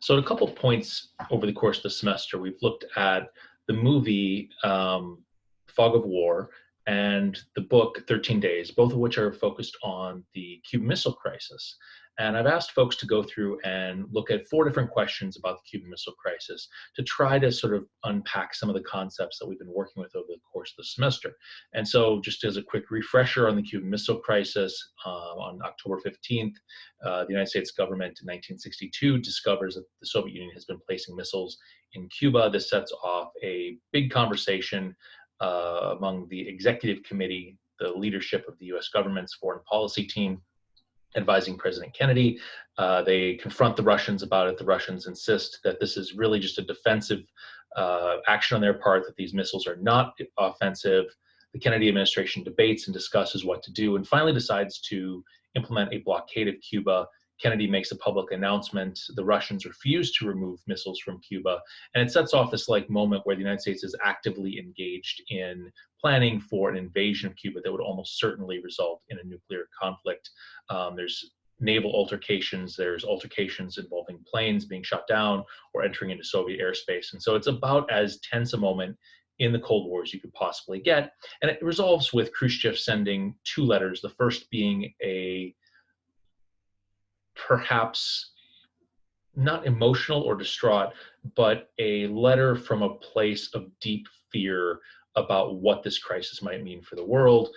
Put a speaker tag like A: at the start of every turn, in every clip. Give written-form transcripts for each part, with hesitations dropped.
A: So, at a couple of points over the course of the semester, we've looked at the movie Fog of War and the book 13 Days, both of which are focused on the Cuban Missile Crisis. And I've asked folks to go through and look at four different questions about the Cuban Missile Crisis to try to sort of unpack some of the concepts that we've been working with over the course of the semester. And so, just as a quick refresher on the Cuban Missile Crisis, on October 15th, the United States government in 1962 discovers that the Soviet Union has been placing missiles in Cuba. This sets off a big conversation among the executive committee, the leadership of the US government's foreign policy team, advising President Kennedy. They confront the Russians about it. The Russians insist that this is really just a defensive action on their part, that these missiles are not offensive. The Kennedy administration debates and discusses what to do and finally decides to implement a blockade of Cuba. Kennedy makes a public announcement. The Russians refuse to remove missiles from Cuba. And it sets off this moment where the United States is actively engaged in planning for an invasion of Cuba that would almost certainly result in a nuclear conflict. There's naval altercations, there's altercations involving planes being shot down or entering into Soviet airspace. And so it's about as tense a moment in the Cold War as you could possibly get. And it resolves with Khrushchev sending two letters, the first being a perhaps not emotional or distraught, but a letter from a place of deep fear about what this crisis might mean for the world.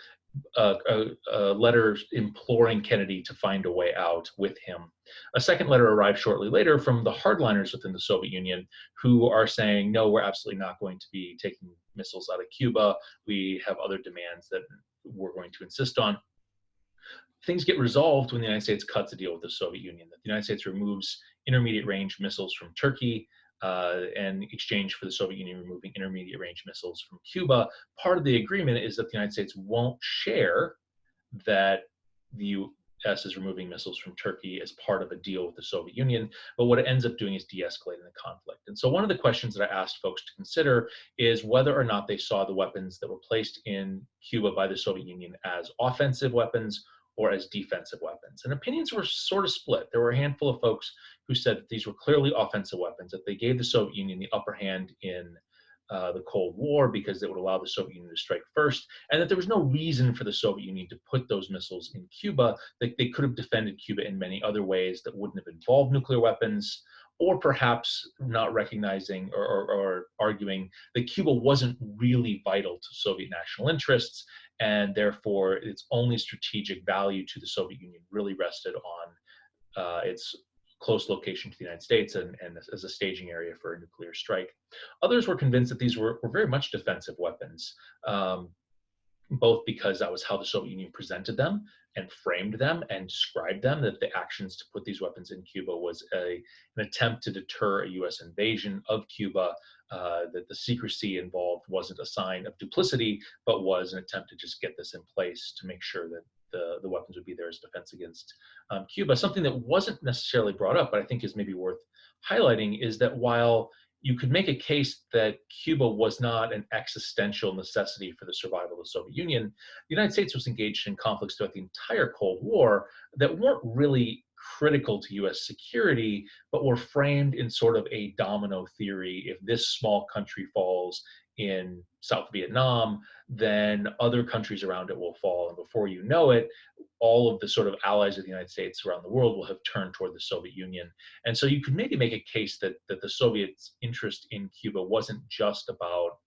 A: A letter imploring Kennedy to find a way out with him. A second letter arrived shortly later from the hardliners within the Soviet Union who are saying, no, we're absolutely not going to be taking missiles out of Cuba. We have other demands that we're going to insist on. Things get resolved when the United States cuts a deal with the Soviet Union. The United States removes intermediate range missiles from Turkey in exchange for the Soviet Union removing intermediate range missiles from Cuba. Part of the agreement is that the United States won't share that the US is removing missiles from Turkey as part of a deal with the Soviet Union, but what it ends up doing is de-escalating the conflict. And so one of the questions that I asked folks to consider is whether or not they saw the weapons that were placed in Cuba by the Soviet Union as offensive weapons or as defensive weapons. And opinions were sort of split. There were a handful of folks who said that these were clearly offensive weapons, that they gave the Soviet Union the upper hand in the Cold War because it would allow the Soviet Union to strike first, and that there was no reason for the Soviet Union to put those missiles in Cuba, that they could have defended Cuba in many other ways that wouldn't have involved nuclear weapons, or perhaps not recognizing or arguing that Cuba wasn't really vital to Soviet national interests, and therefore its only strategic value to the Soviet Union really rested on its close location to the United States and as a staging area for a nuclear strike. Others were convinced that these were very much defensive weapons, both because that was how the Soviet Union presented them and framed them and described them, that the actions to put these weapons in Cuba was an attempt to deter a US invasion of Cuba, that the secrecy involved wasn't a sign of duplicity, but was an attempt to just get this in place to make sure that the weapons would be there as defense against Cuba. Something that wasn't necessarily brought up, but I think is maybe worth highlighting, is that while you could make a case that Cuba was not an existential necessity for the survival of the Soviet Union, the United States was engaged in conflicts throughout the entire Cold War that weren't really critical to US security, but were framed in sort of a domino theory. If this small country falls in South Vietnam, then other countries around it will fall. And before you know it, all of the sort of allies of the United States around the world will have turned toward the Soviet Union. And so you could maybe make a case that the Soviets' interest in Cuba wasn't just about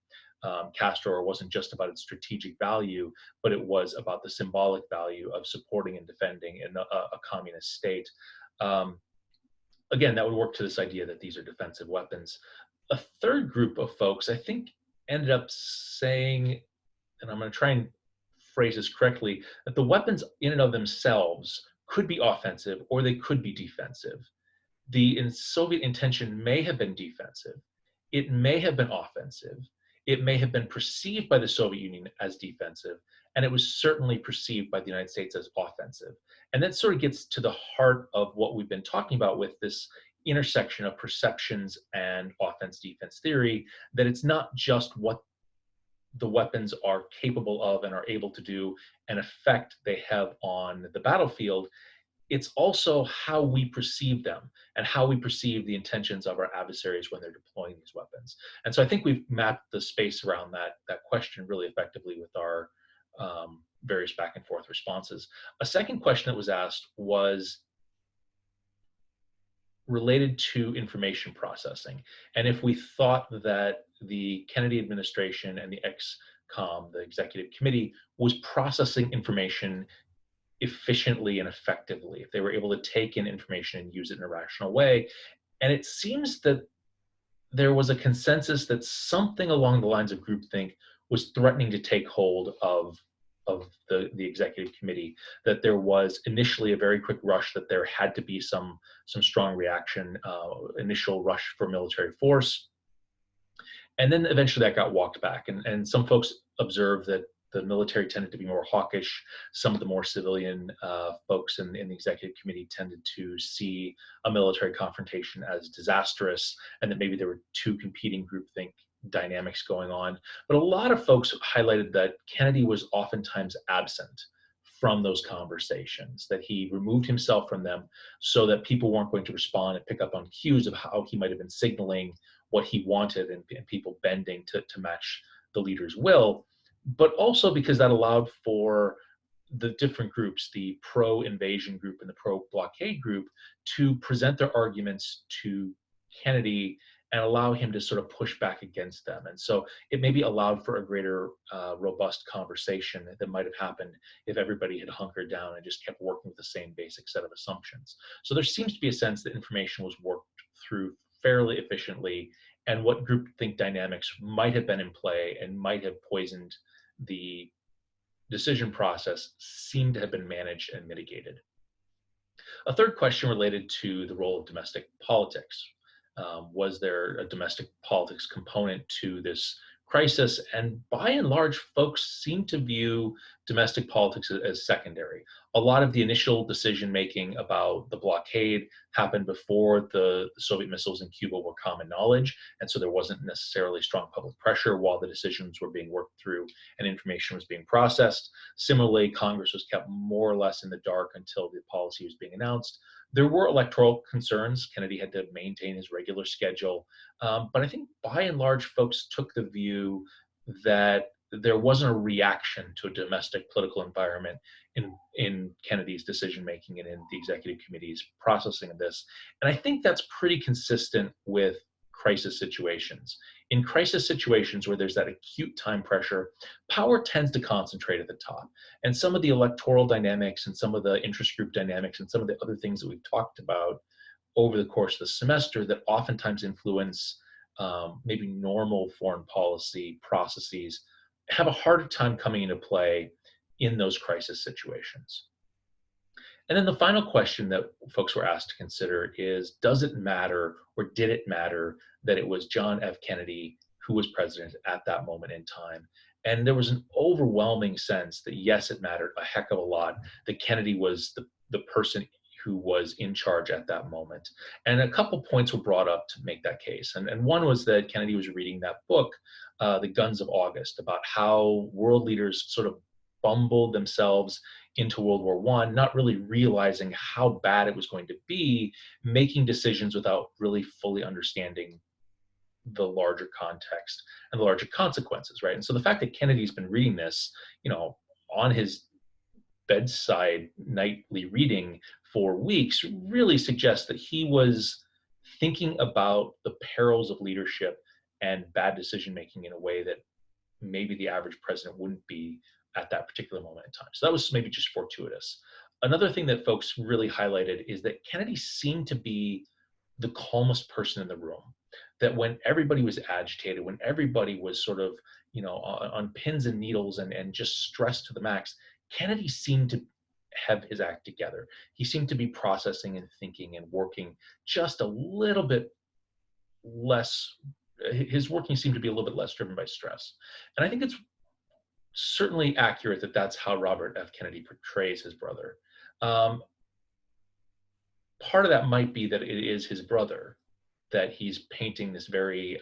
A: Castro, or wasn't just about its strategic value, but it was about the symbolic value of supporting and defending a communist state. Again, that would work to this idea that these are defensive weapons. A third group of folks, I think, ended up saying, and I'm going to try and phrase this correctly, that the weapons in and of themselves could be offensive or they could be defensive. The Soviet intention may have been defensive. It may have been offensive. It may have been perceived by the Soviet Union as defensive, and it was certainly perceived by the United States as offensive. And that sort of gets to the heart of what we've been talking about with this intersection of perceptions and offense-defense theory, that it's not just what the weapons are capable of and are able to do and effect they have on the battlefield. it's also how we perceive them and how we perceive the intentions of our adversaries when they're deploying these weapons. And so I think we've mapped the space around that question really effectively with our various back and forth responses. A second question that was asked was related to information processing. And if we thought that the Kennedy administration and the XCOM, the executive committee, was processing information efficiently and effectively, if they were able to take in information and use it in a rational way. And it seems that there was a consensus that something along the lines of groupthink was threatening to take hold of the executive committee, that there was initially a very quick rush, that there had to be some strong reaction, initial rush for military force, and then eventually that got walked back. And some folks observed that the military tended to be more hawkish. Some of the more civilian folks in the executive committee tended to see a military confrontation as disastrous, and that maybe there were two competing groupthink dynamics going on. But a lot of folks highlighted that Kennedy was oftentimes absent from those conversations, that he removed himself from them so that people weren't going to respond and pick up on cues of how he might have been signaling what he wanted, and people bending to match the leader's will, but also because that allowed for the different groups, the pro-invasion group and the pro-blockade group, to present their arguments to Kennedy and allow him to sort of push back against them. And so it maybe allowed for a greater robust conversation that might have happened if everybody had hunkered down and just kept working with the same basic set of assumptions. So there seems to be a sense that information was worked through fairly efficiently, and what groupthink dynamics might have been in play and might have poisoned the decision process seemed to have been managed and mitigated. A third question related to the role of domestic politics. Was there a domestic politics component to this crisis? And by and large, folks seem to view domestic politics as secondary. A lot of the initial decision making about the blockade happened before the Soviet missiles in Cuba were common knowledge. And so there wasn't necessarily strong public pressure while the decisions were being worked through and information was being processed. Similarly, Congress was kept more or less in the dark until the policy was being announced. There were electoral concerns. Kennedy had to maintain his regular schedule. But I think by and large, folks took the view that there wasn't a reaction to a domestic political environment in Kennedy's decision making and in the executive committee's processing of this. And I think that's pretty consistent with crisis situations. In crisis situations where there's that acute time pressure, power tends to concentrate at the top. And some of the electoral dynamics and some of the interest group dynamics and some of the other things that we've talked about over the course of the semester that oftentimes influence maybe normal foreign policy processes have a harder time coming into play in those crisis situations. And then the final question that folks were asked to consider is, does it matter, or did it matter, that it was John F. Kennedy who was president at that moment in time? And there was an overwhelming sense that yes, it mattered a heck of a lot, that Kennedy was the person who was in charge at that moment. And a couple points were brought up to make that case. And one was that Kennedy was reading that book, The Guns of August, about how world leaders sort of bumbled themselves into World War I, not really realizing how bad it was going to be, making decisions without really fully understanding the larger context and the larger consequences, right? And so the fact that Kennedy's been reading this, on his bedside nightly reading for weeks really suggests that he was thinking about the perils of leadership and bad decision making in a way that maybe the average president wouldn't be at that particular moment in time. So that was maybe just fortuitous. Another thing that folks really highlighted is that Kennedy seemed to be the calmest person in the room. That when everybody was agitated, when everybody was sort of, on pins and needles and just stressed to the max, Kennedy seemed to have his act together. He seemed to be processing and thinking and working just a little bit less. His working seemed to be a little bit less driven by stress. And I think it's certainly accurate that that's how Robert F. Kennedy portrays his brother. Part of that might be that it is his brother, that he's painting this very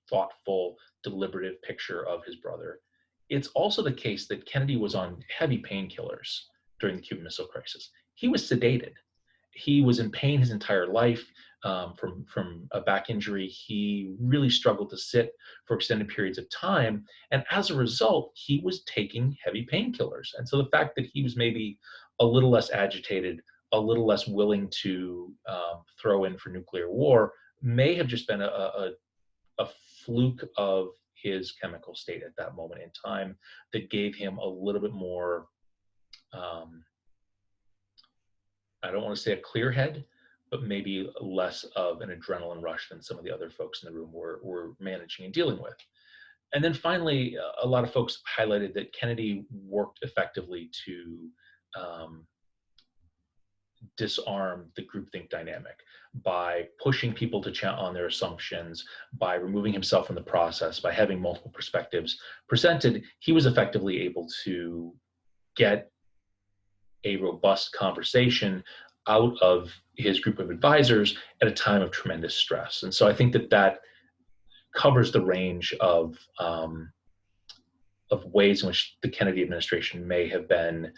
A: thoughtful, deliberative picture of his brother. It's also the case that Kennedy was on heavy painkillers during the Cuban Missile Crisis. He was sedated. he was in pain his entire life from a back injury. He really struggled to sit for extended periods of time, and as a result, he was taking heavy painkillers. And so the fact that he was maybe a little less agitated, a little less willing to throw in for nuclear war, may have just been a fluke of his chemical state at that moment in time that gave him a little bit more. Um, I don't want to say a clear head, but maybe less of an adrenaline rush than some of the other folks in the room were managing and dealing with. And then finally, a lot of folks highlighted that Kennedy worked effectively to um, disarm the groupthink dynamic by pushing people to chat on their assumptions, by removing himself from the process, by having multiple perspectives presented. He was effectively able to get a robust conversation out of his group of advisors at a time of tremendous stress. And so I think that that covers the range of ways in which the Kennedy administration may have been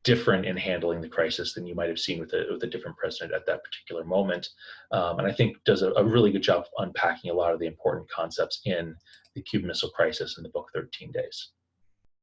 A: different in handling the crisis than you might have seen with a different president at that particular moment. And I think does a really good job of unpacking a lot of the important concepts in the Cuban Missile Crisis in the book 13 Days.